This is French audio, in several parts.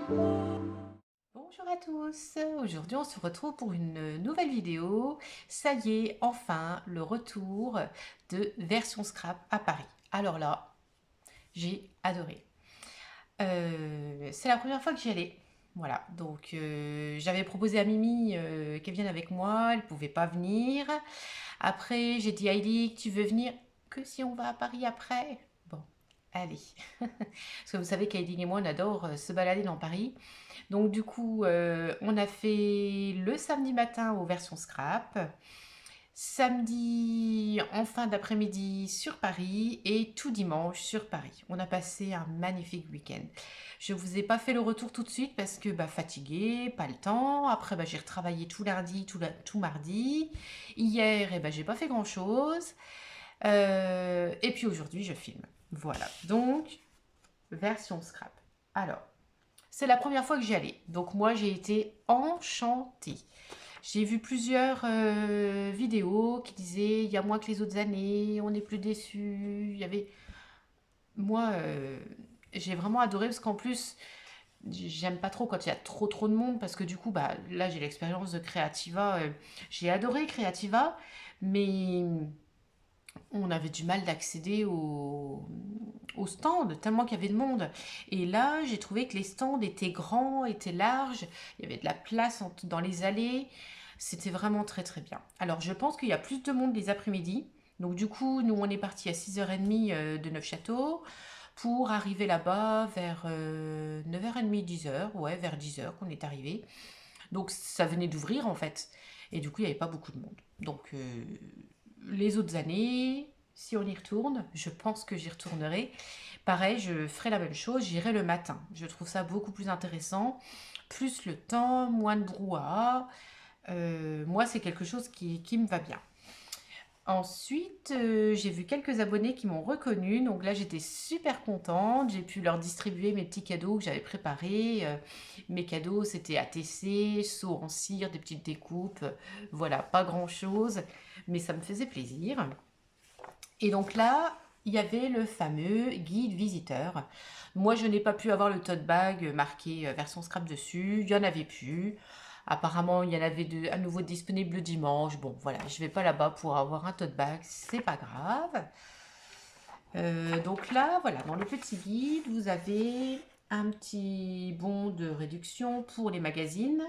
Bonjour à tous, aujourd'hui on se retrouve pour une nouvelle vidéo. Ça y est, enfin le retour de Version Scrap à Paris. Alors là, j'ai adoré. C'est la première fois que j'y allais. Voilà, donc j'avais proposé à Mimi qu'elle vienne avec moi, elle pouvait pas venir. Après, j'ai dit à Heidi, tu veux venir que si on va à Paris après? Bon, allez. Parce que vous savez qu'Heidi et moi, on adore se balader dans Paris. Donc du coup, on a fait le samedi matin aux versions scrap, samedi en fin d'après-midi sur Paris et tout dimanche sur Paris. On a passé un magnifique week-end. Je ne vous ai pas fait le retour tout de suite parce que fatiguée, pas le temps. Après, j'ai retravaillé tout lundi, tout mardi. Hier, j'ai pas fait grand-chose. Et puis aujourd'hui, je filme. Voilà, donc version scrap. Alors, c'est la première fois que j'y allais. Donc moi, j'ai été enchantée. J'ai vu plusieurs vidéos qui disaient il y a moins que les autres années, on n'est plus déçus. Il y avait... Moi, j'ai vraiment adoré parce qu'en plus, j'aime pas trop quand il y a trop de monde parce que du coup, là, j'ai l'expérience de Creativa. J'ai adoré Creativa, mais on avait du mal d'accéder au stand, tellement qu'il y avait de monde. Et là, j'ai trouvé que les stands étaient grands, étaient larges, il y avait de la place dans les allées. C'était vraiment très bien. Alors, je pense qu'il y a plus de monde les après-midi. Donc, du coup, nous, on est parti à 6h30 de Neufchâteau pour arriver là-bas vers 9h30, 10h. Ouais, vers 10h qu'on est arrivé. Donc, ça venait d'ouvrir en fait. Et du coup, il n'y avait pas beaucoup de monde. Donc, les autres années, si on y retourne, je pense que j'y retournerai. Pareil, je ferai la même chose, j'irai le matin. Je trouve ça beaucoup plus intéressant. Plus le temps, moins de brouhaha. Moi, c'est quelque chose qui me va bien. Ensuite, j'ai vu quelques abonnés qui m'ont reconnue. Donc là, j'étais super contente. J'ai pu leur distribuer mes petits cadeaux que j'avais préparés. Mes cadeaux, c'était ATC, seaux en cire, des petites découpes. Voilà, pas grand-chose, mais ça me faisait plaisir. Et donc là, il y avait le fameux guide visiteur. Moi, je n'ai pas pu avoir le tote bag marqué version scrap dessus. Il y en avait plus. Apparemment, il y en avait à nouveau disponible le dimanche. Bon, voilà, je vais pas là-bas pour avoir un tote bag, c'est pas grave. Donc là, voilà, dans le petit guide, vous avez un petit bon de réduction pour les magazines.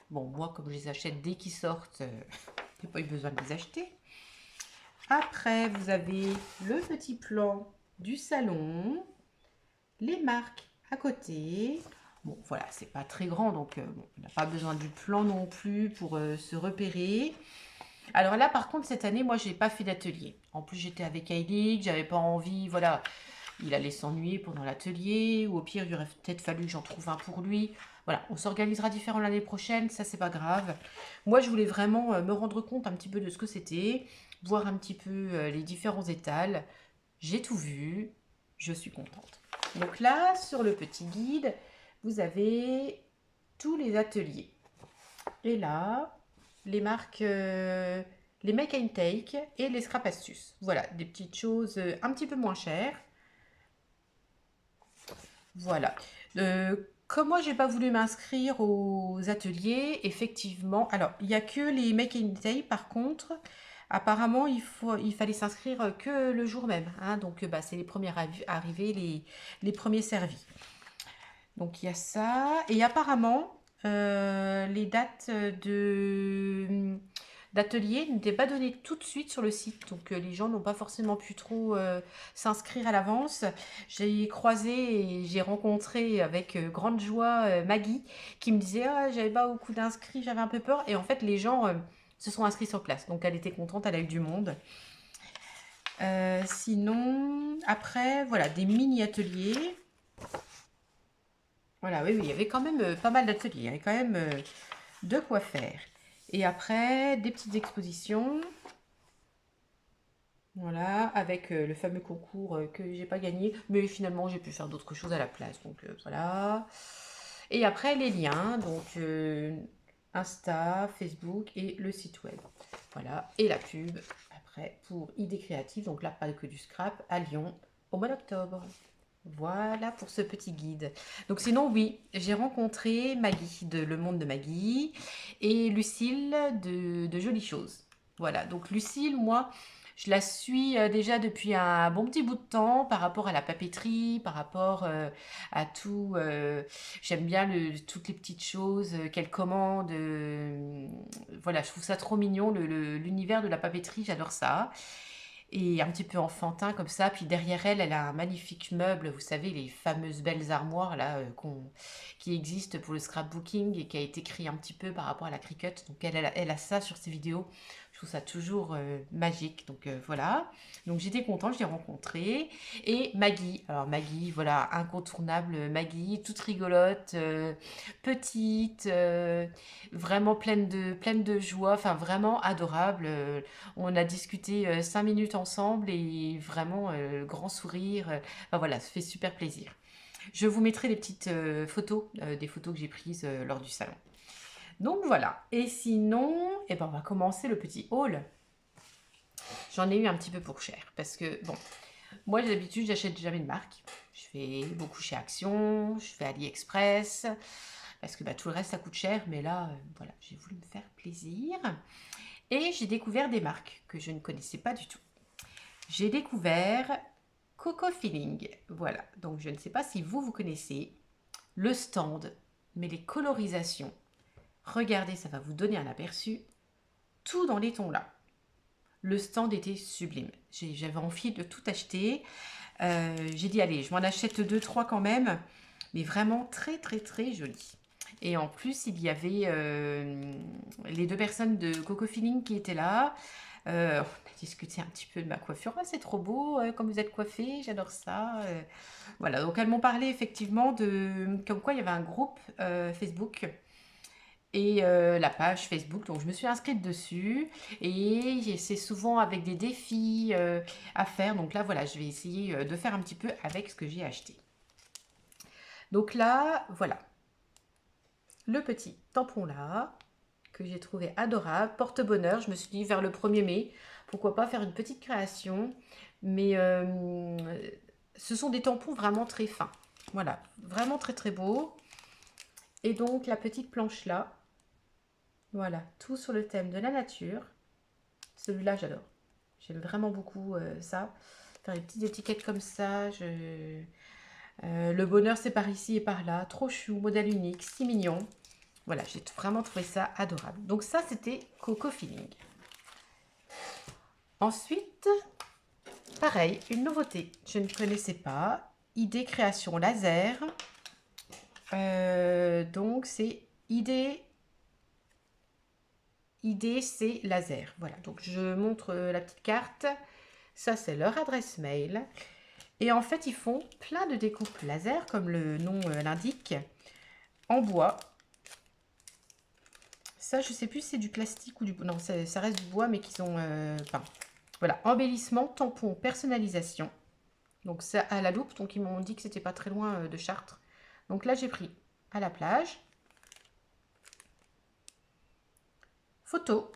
Bon, moi, comme je les achète dès qu'ils sortent, j'ai pas eu besoin de les acheter. Après, vous avez le petit plan du salon, les marques à côté. Bon, voilà, c'est pas très grand, donc on n'a pas besoin du plan non plus pour se repérer. Alors là, par contre, cette année, moi, j'ai pas fait d'atelier. En plus, j'étais avec Hailey, j'avais pas envie, voilà, il allait s'ennuyer pendant l'atelier, ou au pire, il aurait peut-être fallu que j'en trouve un pour lui. Voilà, on s'organisera différent l'année prochaine, ça c'est pas grave. Moi, je voulais vraiment me rendre compte un petit peu de ce que c'était, voir un petit peu les différents étals. J'ai tout vu, je suis contente. Donc là, sur le petit guide, vous avez tous les ateliers. Et là, les marques, les make and take et les scrap astuces. Voilà, des petites choses un petit peu moins chères. Voilà. Comme moi, j'ai pas voulu m'inscrire aux ateliers, effectivement. Alors, il n'y a que les make and take, par contre. Apparemment, il fallait s'inscrire que le jour même, hein. Donc, c'est les premiers arrivés, les premiers servis. Donc, il y a ça. Et apparemment, les dates d'atelier n'étaient pas données tout de suite sur le site. Donc, les gens n'ont pas forcément pu trop s'inscrire à l'avance. J'ai croisé et j'ai rencontré avec grande joie Maggie qui me disait ah, j'avais pas beaucoup d'inscrits, j'avais un peu peur. Et en fait, les gens se sont inscrits sur place. Donc, elle était contente, elle a eu du monde. Sinon, après, voilà, des mini-ateliers. Voilà, oui, il y avait quand même pas mal d'ateliers, il y avait quand même de quoi faire. Et après, des petites expositions, voilà, avec le fameux concours que j'ai pas gagné, mais finalement j'ai pu faire d'autres choses à la place, donc voilà. Et après, les liens, donc Insta, Facebook et le site web. Voilà, et la pub après pour Idées Créatives, donc là, pas que du scrap, à Lyon, au mois d'octobre. Voilà pour ce petit guide. Donc sinon, oui, j'ai rencontré Maggie de Le Monde de Maggie et Lucille de Jolies Choses. Voilà, donc Lucille, moi, je la suis déjà depuis un bon petit bout de temps par rapport à la papeterie, par rapport à tout. J'aime bien toutes les petites choses qu'elle commande. Voilà, je trouve ça trop mignon, l'univers de la papeterie, j'adore ça et un petit peu enfantin comme ça. Puis derrière elle, elle a un magnifique meuble, vous savez, les fameuses belles armoires là qui existent pour le scrapbooking et qui a été créé un petit peu par rapport à la Cricut. Donc elle a ça sur ses vidéos. Je trouve ça toujours magique. Donc voilà. Donc j'étais contente, je l'ai rencontrée. Et Maggie, alors Maggie, voilà, incontournable Maggie, toute rigolote, petite, vraiment pleine de joie, enfin vraiment adorable. On a discuté 5 minutes ensemble et vraiment grand sourire. Enfin, voilà, ça fait super plaisir. Je vous mettrai des petites photos, des photos que j'ai prises lors du salon. Donc voilà. Et sinon, eh ben, on va commencer le petit haul. J'en ai eu un petit peu pour cher parce que, bon, moi d'habitude, j'achète jamais de marque. Je fais beaucoup chez Action, je fais AliExpress parce que bah, tout le reste ça coûte cher. Mais là, voilà, j'ai voulu me faire plaisir. Et j'ai découvert des marques que je ne connaissais pas du tout. J'ai découvert Coco Feeling. Voilà, donc je ne sais pas si vous connaissez le stand, mais les colorisations. Regardez, ça va vous donner un aperçu. Tout dans les tons là. Le stand était sublime. J'avais envie de tout acheter. J'ai dit, allez, je m'en achète deux, trois quand même. Mais vraiment très, très, très joli. Et en plus, il y avait les deux personnes de Coco Feeling qui étaient là. On a discuté un petit peu de ma coiffure. Ah, c'est trop beau, comme vous êtes coiffée, j'adore ça. Voilà, donc elles m'ont parlé effectivement de comme quoi il y avait un groupe Facebook et la page Facebook. Donc je me suis inscrite dessus et c'est souvent avec des défis à faire. Donc là, voilà, je vais essayer de faire un petit peu avec ce que j'ai acheté. Donc là, voilà, le petit tampon là que j'ai trouvé adorable, porte-bonheur. Je me suis dit vers le 1er mai, pourquoi pas faire une petite création. Mais ce sont des tampons vraiment très fins. Voilà, vraiment très très beaux. Et donc la petite planche là, voilà, tout sur le thème de la nature. Celui-là, j'adore. J'aime vraiment beaucoup ça. Faire des petites étiquettes comme ça. Le bonheur, c'est par ici et par là. Trop chou, modèle unique, si mignon. Voilà, j'ai vraiment trouvé ça adorable. Donc ça, c'était Coco Feeling. Ensuite, pareil, une nouveauté. Je ne connaissais pas. Idée création laser. Donc c'est IDC laser. Voilà, donc je montre la petite carte. Ça, c'est leur adresse mail. Et en fait, ils font plein de découpes laser, comme le nom l'indique, en bois. Ça, je sais plus si c'est du plastique ou du... Non, ça reste du bois, mais qu'ils ont peint. Voilà, embellissement, tampon, personnalisation. Donc ça à la loupe, donc ils m'ont dit que c'était pas très loin de Chartres. Donc là, j'ai pris à la plage. Photo.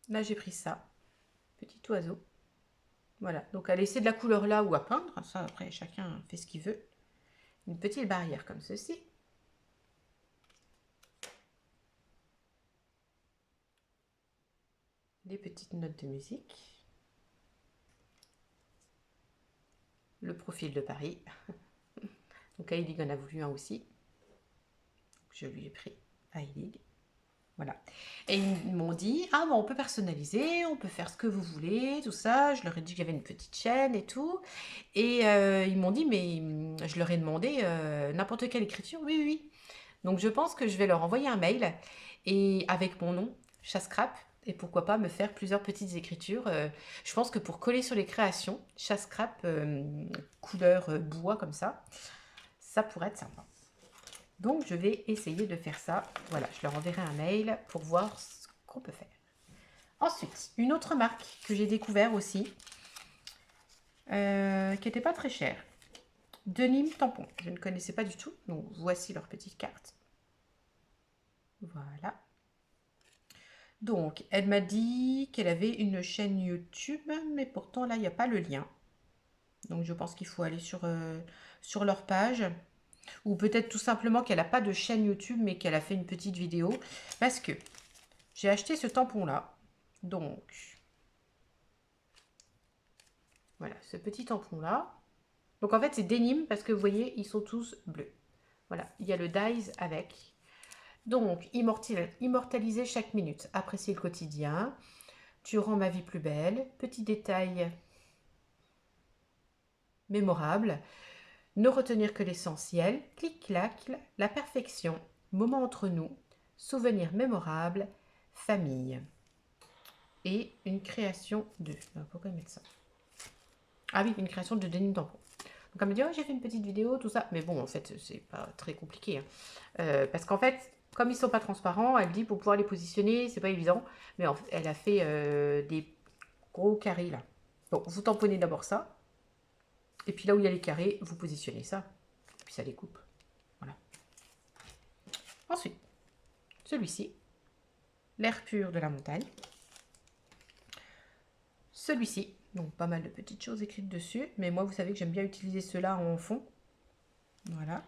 Là, j'ai pris ça. Petit oiseau. Voilà, donc à laisser de la couleur là ou à peindre. Ça, après, chacun fait ce qu'il veut. Une petite barrière comme ceci. Des petites notes de musique. Le profil de Paris. Donc Heilig en a voulu un aussi. Je lui ai pris Heilig. Voilà. Et ils m'ont dit, ah bon, on peut personnaliser, on peut faire ce que vous voulez, tout ça. Je leur ai dit qu'il y avait une petite chaîne et tout. Et ils m'ont dit, mais je leur ai demandé n'importe quelle écriture. Oui, oui, oui. Donc je pense que je vais leur envoyer un mail et avec mon nom, Chascrap, et pourquoi pas me faire plusieurs petites écritures. Je pense que pour coller sur les créations, Chascrap couleur bois comme ça pourrait être sympa. Donc je vais essayer de faire ça. Voilà, je leur enverrai un mail pour voir ce qu'on peut faire. Ensuite, une autre marque que j'ai découvert aussi, qui n'était pas très chère. Denim Tampon. Je ne connaissais pas du tout. Donc voici leur petite carte. Voilà. Donc, elle m'a dit qu'elle avait une chaîne YouTube, mais pourtant là, il n'y a pas le lien. Donc, je pense qu'il faut aller sur leur page. Ou peut-être tout simplement qu'elle n'a pas de chaîne YouTube, mais qu'elle a fait une petite vidéo. Parce que j'ai acheté ce tampon-là. Donc, voilà, ce petit tampon-là. Donc, en fait, c'est Denim parce que vous voyez, ils sont tous bleus. Voilà, il y a le Dies avec. Donc, immortaliser chaque minute. Apprécier le quotidien. Tu rends ma vie plus belle. Petit détail mémorable. Ne retenir que l'essentiel. Clic-clac, la perfection. Moment entre nous. Souvenir mémorable. Famille. Et une création de... Pourquoi ils mettent ça? Ah oui, une création de Denis Tampon. Donc elle me dit, oh, j'ai fait une petite vidéo, tout ça. Mais bon, en fait, c'est pas très compliqué. Hein. Parce qu'en fait, comme ils sont pas transparents, elle dit, pour pouvoir les positionner, c'est pas évident. Mais en fait, elle a fait des gros carrés là. Donc, vous tamponnez d'abord ça. Et puis là où il y a les carrés, vous positionnez ça. Et puis ça les coupe. Voilà. Ensuite, celui-ci. L'air pur de la montagne. Celui-ci. Donc, pas mal de petites choses écrites dessus. Mais moi, vous savez que j'aime bien utiliser ceux-là en fond. Voilà.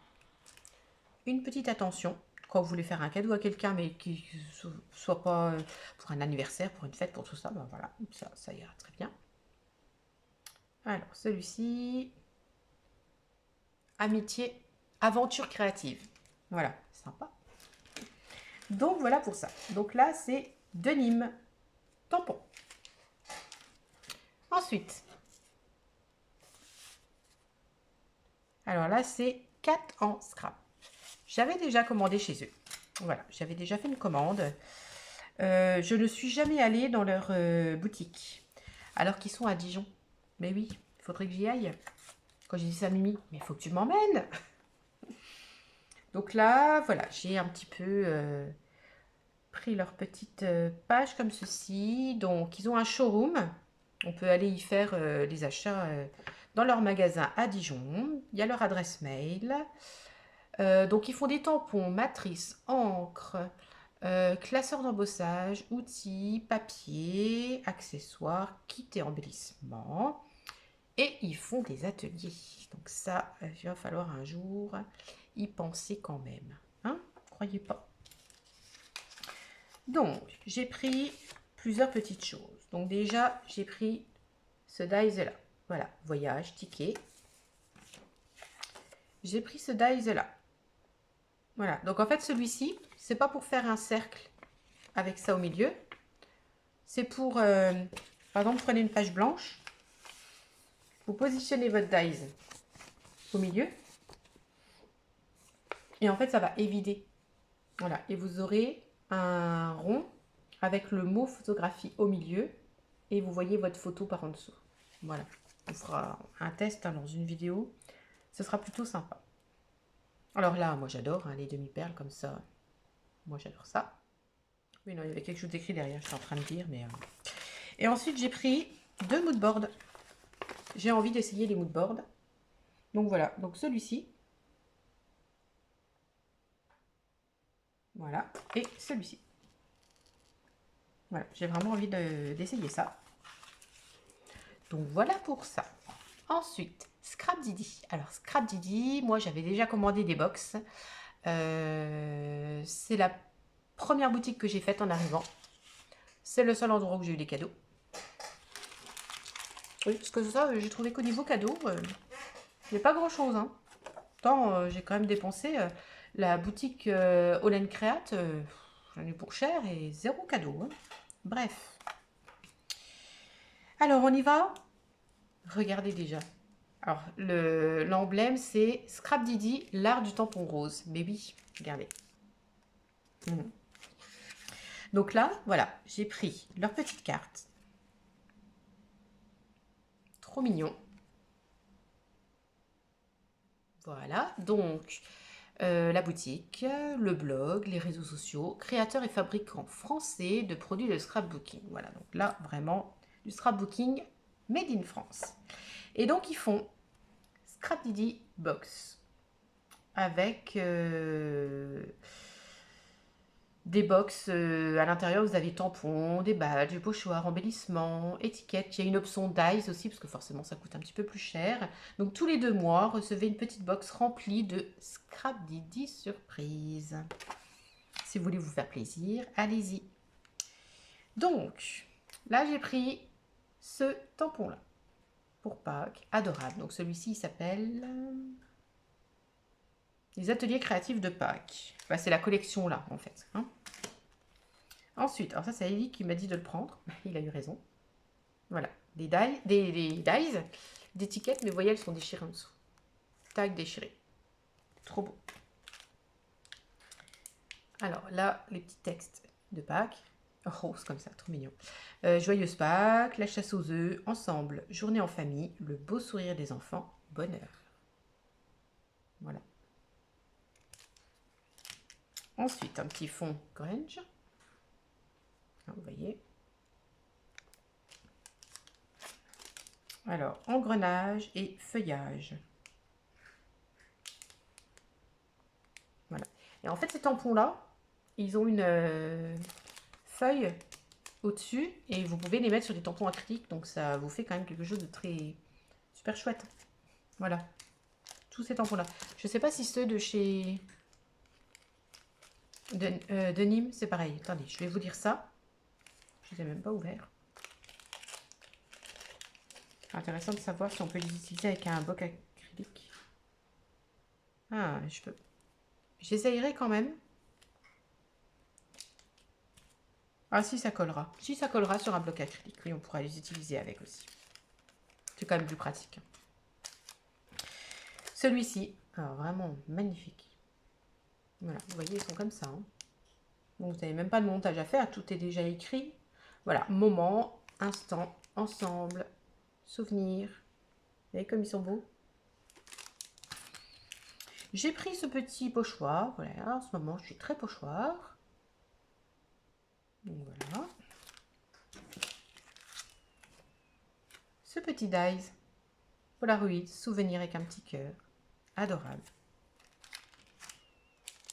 Une petite attention. Quand vous voulez faire un cadeau à quelqu'un, mais qui ne soit pas pour un anniversaire, pour une fête, pour tout ça, ben voilà, ça ira très bien. Alors, celui-ci, amitié, aventure créative. Voilà, sympa. Donc, voilà pour ça. Donc là, c'est Denim, tampon. Ensuite, alors là, c'est 4 en scrap. J'avais déjà commandé chez eux. Voilà, j'avais déjà fait une commande. Je ne suis jamais allée dans leur boutique, alors qu'ils sont à Dijon. Mais oui, il faudrait que j'y aille. Quand j'ai dit ça à Mimi, mais il faut que tu m'emmènes. Donc là, voilà, j'ai un petit peu pris leur petite page comme ceci. Donc, ils ont un showroom. On peut aller y faire les achats dans leur magasin à Dijon. Il y a leur adresse mail. Donc, ils font des tampons, matrices, encre, classeurs d'embossage, outils, papier, accessoires, kits et embellissements. Et ils font des ateliers. Donc ça, il va falloir un jour y penser quand même. Hein? Croyez pas. Donc, j'ai pris plusieurs petites choses. Donc déjà, j'ai pris ce dies là. Voilà, voyage, ticket. J'ai pris ce dies là. Voilà, donc en fait, celui-ci, c'est pas pour faire un cercle avec ça au milieu. C'est pour, par exemple, prenez une page blanche. Vous positionnez votre dies au milieu. Et en fait, ça va évider. Voilà, et vous aurez un rond avec le mot photographie au milieu. Et vous voyez votre photo par en dessous. Voilà, on fera un test dans une vidéo. Ce sera plutôt sympa. Alors là, moi j'adore les demi-perles comme ça. Moi j'adore ça. Oui, non, il y avait quelque chose d'écrit derrière, je suis en train de dire. Mais Et ensuite, j'ai pris 2 moodboards. J'ai envie d'essayer les moodboards. Donc voilà, donc celui-ci. Voilà, et celui-ci. Voilà, j'ai vraiment envie d'essayer ça. Donc voilà pour ça. Ensuite, Scrap Didi. Alors Scrap Didi, moi j'avais déjà commandé des box. C'est la première boutique que j'ai faite en arrivant. C'est le seul endroit où j'ai eu des cadeaux. Oui, parce que ça, j'ai trouvé qu'au niveau cadeau, il n'y a pas grand chose. Hein. Pourtant, j'ai quand même dépensé la boutique Olen Create. J'en ai eu pour cher et 0 cadeau. Hein. Bref. Alors, on y va. Regardez déjà. Alors, l'emblème, c'est Scrap Didi, l'art du tampon rose. Baby, regardez. Donc là, voilà, j'ai pris leur petite carte. Trop mignon. Voilà, donc la boutique, le blog, les réseaux sociaux, créateurs et fabricants français de produits de scrapbooking. Voilà, donc là, vraiment, du scrapbooking made in France. Et donc, ils font Scrap Didi Box avec des box. À l'intérieur, vous avez tampons, des badges, pochoirs, embellissements, étiquettes. Il y a une option dies aussi, parce que forcément, ça coûte un petit peu plus cher. Donc, tous les 2 mois, recevez une petite box remplie de Scrap Didi surprise. Si vous voulez vous faire plaisir, allez-y. Donc, là, j'ai pris ce tampon-là pour Pâques, adorable. Donc, celui-ci, il s'appelle les ateliers créatifs de Pâques. Bah, c'est la collection là, en fait. Hein. Ensuite, alors ça, c'est Ellie qui m'a dit de le prendre. Il a eu raison. Voilà, des dies, d'étiquettes, mais vous voyez, elles sont déchirées en dessous. Tag déchiré. Trop beau. Alors là, les petits textes de Pâques. Rose comme ça, trop mignon. Joyeuse Pâques, la chasse aux œufs, ensemble, journée en famille, le beau sourire des enfants, bonheur. Voilà. Ensuite, un petit fond Grange. Vous voyez. Alors, engrenage et feuillage. Voilà. Et en fait, ces tampons-là, ils ont une feuille au-dessus et vous pouvez les mettre sur des tampons acryliques. Donc, ça vous fait quand même quelque chose de très super chouette. Voilà. Tous ces tampons-là. Je ne sais pas si ceux de chez de Nîmes, c'est pareil. Attendez, je vais vous dire ça. Je ne les ai même pas ouverts. Intéressant de savoir si on peut les utiliser avec un boc acrylique. Ah, je peux. J'essayerai quand même. Ah, si ça collera. Si ça collera sur un bloc acrylique, oui, on pourra les utiliser avec aussi. C'est quand même plus pratique. Celui-ci, alors vraiment magnifique. Voilà, vous voyez, ils sont comme ça. Hein. Donc, vous n'avez même pas de montage à faire, tout est déjà écrit. Voilà, moment, instant, ensemble, souvenir. Vous voyez comme ils sont beaux. J'ai pris ce petit pochoir. Voilà, en ce moment, je suis très pochoir. Donc voilà. Ce petit dies, Polaroid, souvenir avec un petit cœur. Adorable.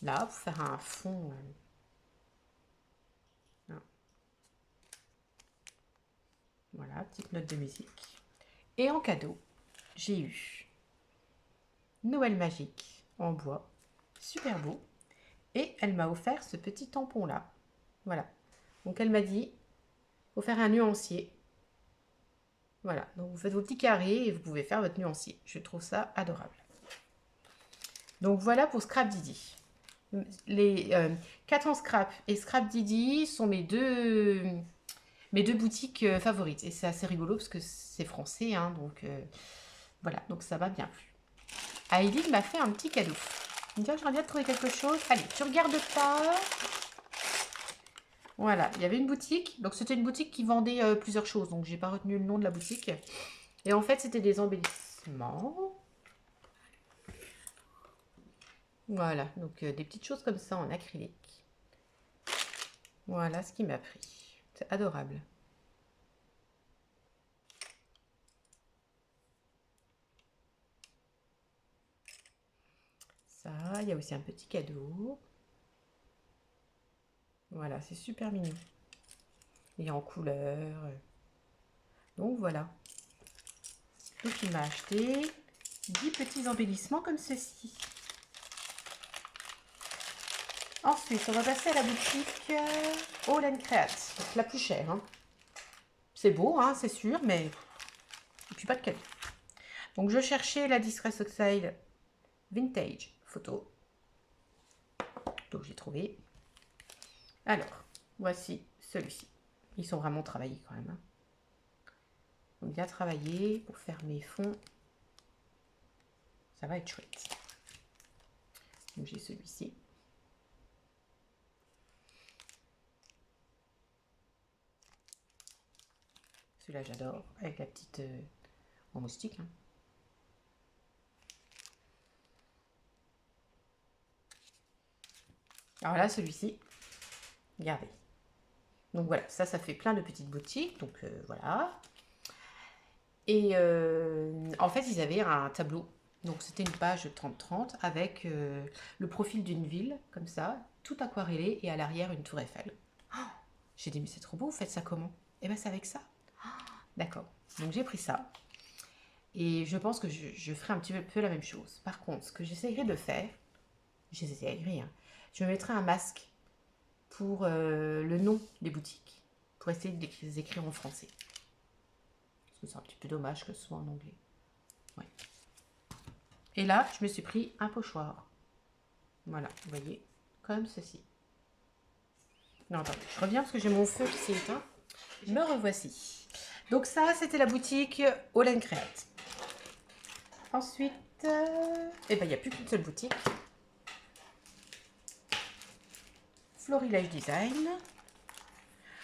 Là, pour faire un fond. Voilà, petite note de musique. Et en cadeau, j'ai eu Noël magique en bois. Super beau. Et elle m'a offert ce petit tampon là. Voilà. Donc elle m'a dit, faut faire un nuancier. Voilà. Donc vous faites vos petits carrés et vous pouvez faire votre nuancier. Je trouve ça adorable. Donc voilà pour Scrap Didi. Les 4 ans Scrap et Scrap Didi sont mes deux boutiques favorites. Et c'est assez rigolo parce que c'est français. Hein, donc voilà. Donc ça m'a bien plu. Heidi m'a fait un petit cadeau. Il me dit, j'aimerais bien trouver quelque chose. Allez, tu regardes pas. Voilà, il y avait une boutique. Donc, c'était une boutique qui vendait plusieurs choses. Donc, j'ai pas retenu le nom de la boutique. Et en fait, c'était des embellissements. Voilà, donc des petites choses comme ça en acrylique. Voilà ce qui m'a pris. C'est adorable. Ça, il y a aussi un petit cadeau. Voilà, c'est super mignon. Il est en couleur. Donc voilà. Donc il m'a acheté 10 petits embellissements comme ceci. Ensuite, on va passer à la boutique All Create, la plus chère. Hein. C'est beau, hein, c'est sûr, mais et puis pas de cadeau. Donc je cherchais la Distress Oxide Vintage photo. Donc j'ai trouvé. Alors, voici celui-ci. Ils sont vraiment travaillés quand même. Hein. Donc bien travaillé pour faire mes fonds. Ça va être chouette. Donc j'ai celui-ci. Celui-là j'adore, avec la petite en moustique. Hein. Alors là, celui-ci, regardez. Donc voilà, ça fait plein de petites boutiques. Donc voilà. Et en fait, ils avaient un tableau Donc c'était une page 30-30 avec le profil d'une ville, comme ça, tout aquarellé, et à l'arrière une tour Eiffel. J'ai dit, mais c'est trop beau, vous faites ça comment? Eh bien, c'est avec ça. D'accord. Donc j'ai pris ça. Et je pense que je ferai un petit peu la même chose. Par contre, ce que j'essaierai de faire, hein, je me mettrai un masque pour le nom des boutiques, pour essayer de les écrire en français. Parce que c'est un petit peu dommage que ce soit en anglais. Ouais. Et là, je me suis pris un pochoir. Voilà, vous voyez, comme ceci. Non, attendez, je reviens parce que j'ai mon feu qui s'est éteint. Me revoici. Donc ça, c'était la boutique All Create. Ensuite, eh ben, il n'y a plus qu'une seule boutique. Florilège Design.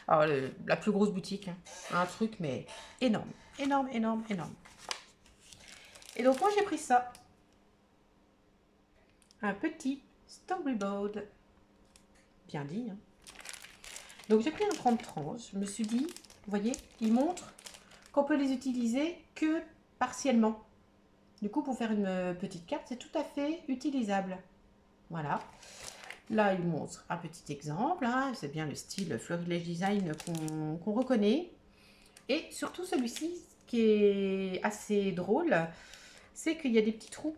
Alors, la plus grosse boutique. Hein. Un truc, mais énorme. Énorme, énorme, énorme. Et donc, moi, j'ai pris ça. Un petit storyboard. Bien dit. Hein. Donc, j'ai pris un 30-30. Je me suis dit, vous voyez, il montre qu'on peut les utiliser que partiellement. Du coup, pour faire une petite carte, c'est tout à fait utilisable. Voilà. Là, il montre un petit exemple. Hein. C'est bien le style Florilège Design qu'on reconnaît. Et surtout celui-ci, qui est assez drôle, c'est qu'il y a des petits trous.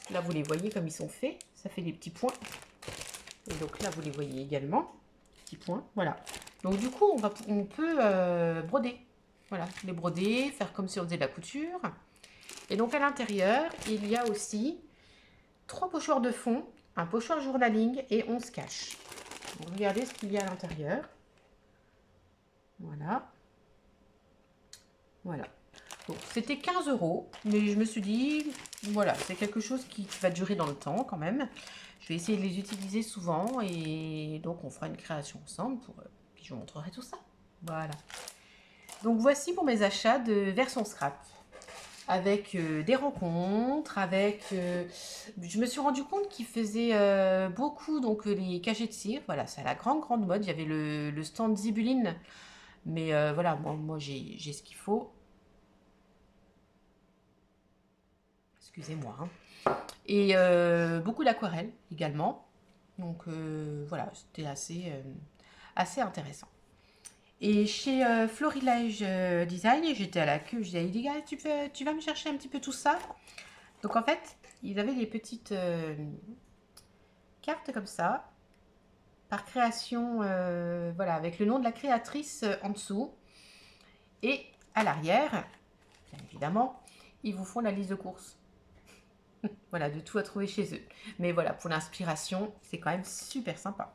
Là, vous les voyez comme ils sont faits. Ça fait des petits points. Et donc là, vous les voyez également. Petits points, voilà. Donc du coup, on peut broder. Voilà, les broder, faire comme si on faisait de la couture. Et donc à l'intérieur, il y a aussi 3 pochoirs de fond, un pochoir journaling et 11 caches. Donc, regardez ce qu'il y a à l'intérieur. Voilà. Voilà. Donc c'était 15 €, mais je me suis dit, voilà, c'est quelque chose qui va durer dans le temps quand même. Je vais essayer de les utiliser souvent et donc on fera une création ensemble pour puis je vous montrerai tout ça. Voilà. Donc voici pour mes achats de version scrap. Avec des rencontres, avec... je me suis rendu compte qu'ils faisaient beaucoup donc les cachets de cire. Voilà, c'est à la grande mode. Il y avait le stand Zibuline. Mais voilà, moi j'ai ce qu'il faut. Excusez-moi. Hein. Et beaucoup d'aquarelle également. Donc voilà, c'était assez intéressant. Et chez Florilège Design, j'étais à la queue. Je disais, les gars, tu vas me chercher un petit peu tout ça. Donc en fait, ils avaient des petites cartes comme ça, par création, voilà, avec le nom de la créatrice en dessous. Et à l'arrière, bien évidemment, ils vous font la liste de courses. Voilà, de tout à trouver chez eux. Mais voilà, pour l'inspiration, c'est quand même super sympa.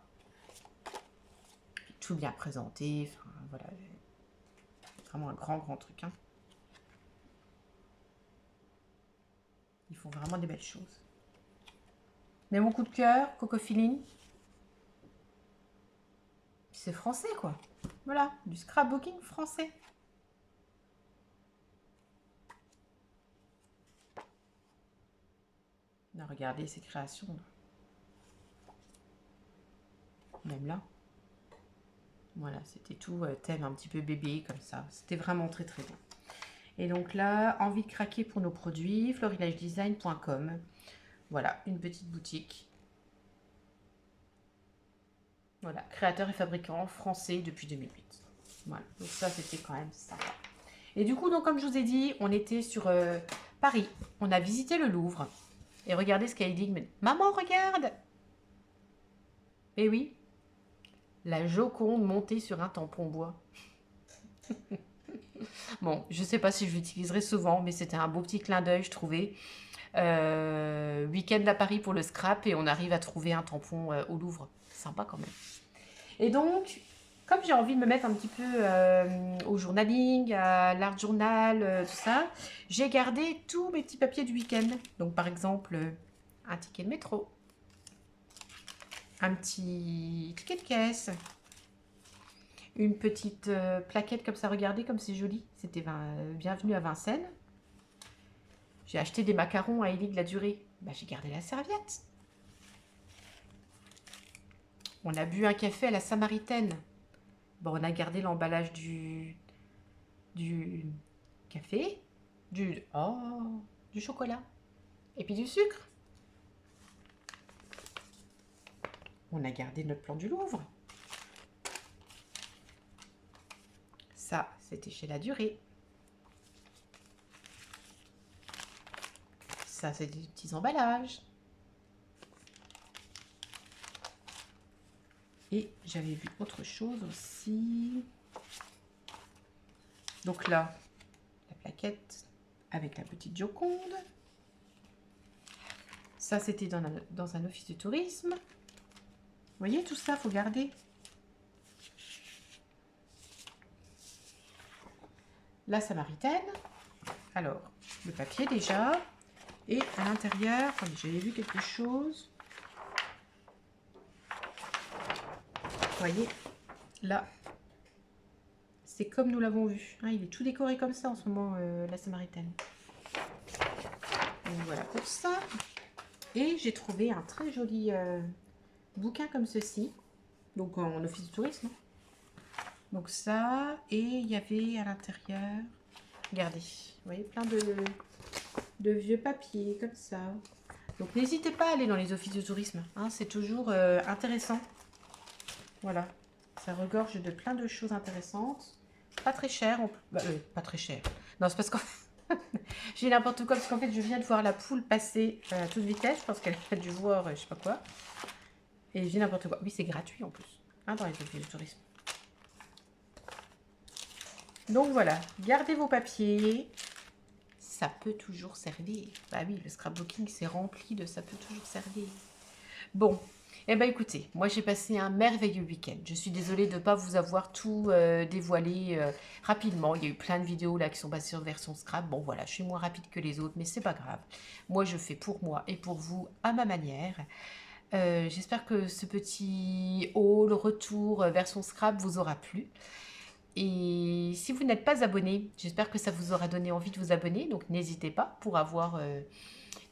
Tout bien présenté, enfin voilà, vraiment un grand truc. Hein. Ils font vraiment des belles choses. Mais mon coup de cœur, Coco Feeling, c'est français quoi. Voilà, du scrapbooking français. Là, regardez ces créations. Même là. Voilà, c'était tout thème un petit peu bébé comme ça. C'était vraiment très bien. Et donc là, envie de craquer pour nos produits, florilègedesign.com. Voilà, une petite boutique. Voilà, créateur et fabricant français depuis 2008. Voilà, donc ça c'était quand même sympa. Et du coup, donc comme je vous ai dit, on était sur Paris. On a visité le Louvre. Et regardez ce qu'elle dit. Maman, regarde! Eh oui, la Joconde montée sur un tampon bois. Bon, je ne sais pas si je l'utiliserai souvent, mais c'était un beau petit clin d'œil, je trouvais. Week-end à Paris pour le scrap et on arrive à trouver un tampon au Louvre. Sympa quand même. Et donc, comme j'ai envie de me mettre un petit peu au journaling, à l'art journal, tout ça, j'ai gardé tous mes petits papiers du week-end. Donc par exemple, un ticket de métro, un petit ticket de caisse, une petite plaquette comme ça, regardez comme c'est joli. C'était bienvenue à Vincennes. J'ai acheté des macarons à Élie de la Durée. Bah, j'ai gardé la serviette. On a bu un café à la Samaritaine. Bon, on a gardé l'emballage du café. du chocolat. Et puis du sucre. On a gardé notre plan du Louvre. Ça, c'était chez La Durée. Ça, c'est des petits emballages. Et j'avais vu autre chose aussi. Donc là, la plaquette avec la petite Joconde. Ça, c'était dans un office de tourisme. Vous voyez, tout ça, il faut garder. La Samaritaine. Alors, le papier déjà. Et à l'intérieur, j'avais vu quelque chose. Vous voyez, là, c'est comme nous l'avons vu. Hein, il est tout décoré comme ça en ce moment, la Samaritaine. Donc voilà pour ça. Et j'ai trouvé un très joli bouquin comme ceci. Donc en office de tourisme. Donc ça, et il y avait à l'intérieur, regardez, vous voyez, plein de vieux papiers comme ça. Donc n'hésitez pas à aller dans les offices de tourisme, hein, c'est toujours intéressant. Voilà, ça regorge de plein de choses intéressantes. Pas très cher, pas très cher. Non, c'est parce que j'ai n'importe quoi, parce qu'en fait je viens de voir la poule passer à toute vitesse. Je pense qu'elle a dû voir je sais pas quoi. Et j'ai n'importe quoi. Oui, c'est gratuit en plus, hein, dans les offices de tourisme. Donc voilà, gardez vos papiers. Ça peut toujours servir. Bah oui, le scrapbooking, c'est rempli de ça peut toujours servir. Bon, eh ben écoutez, moi j'ai passé un merveilleux week-end. Je suis désolée de ne pas vous avoir tout dévoilé rapidement. Il y a eu plein de vidéos là qui sont passées sur version scrap. Bon voilà, je suis moins rapide que les autres, mais c'est pas grave. Moi je fais pour moi et pour vous à ma manière. J'espère que ce petit haul retour version scrap vous aura plu. Et si vous n'êtes pas abonné, j'espère que ça vous aura donné envie de vous abonner. Donc n'hésitez pas pour avoir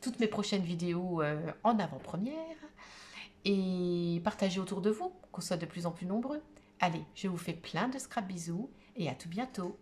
toutes mes prochaines vidéos en avant-première. Et partagez autour de vous, qu'on soit de plus en plus nombreux. Allez, je vous fais plein de scrap bisous et à tout bientôt.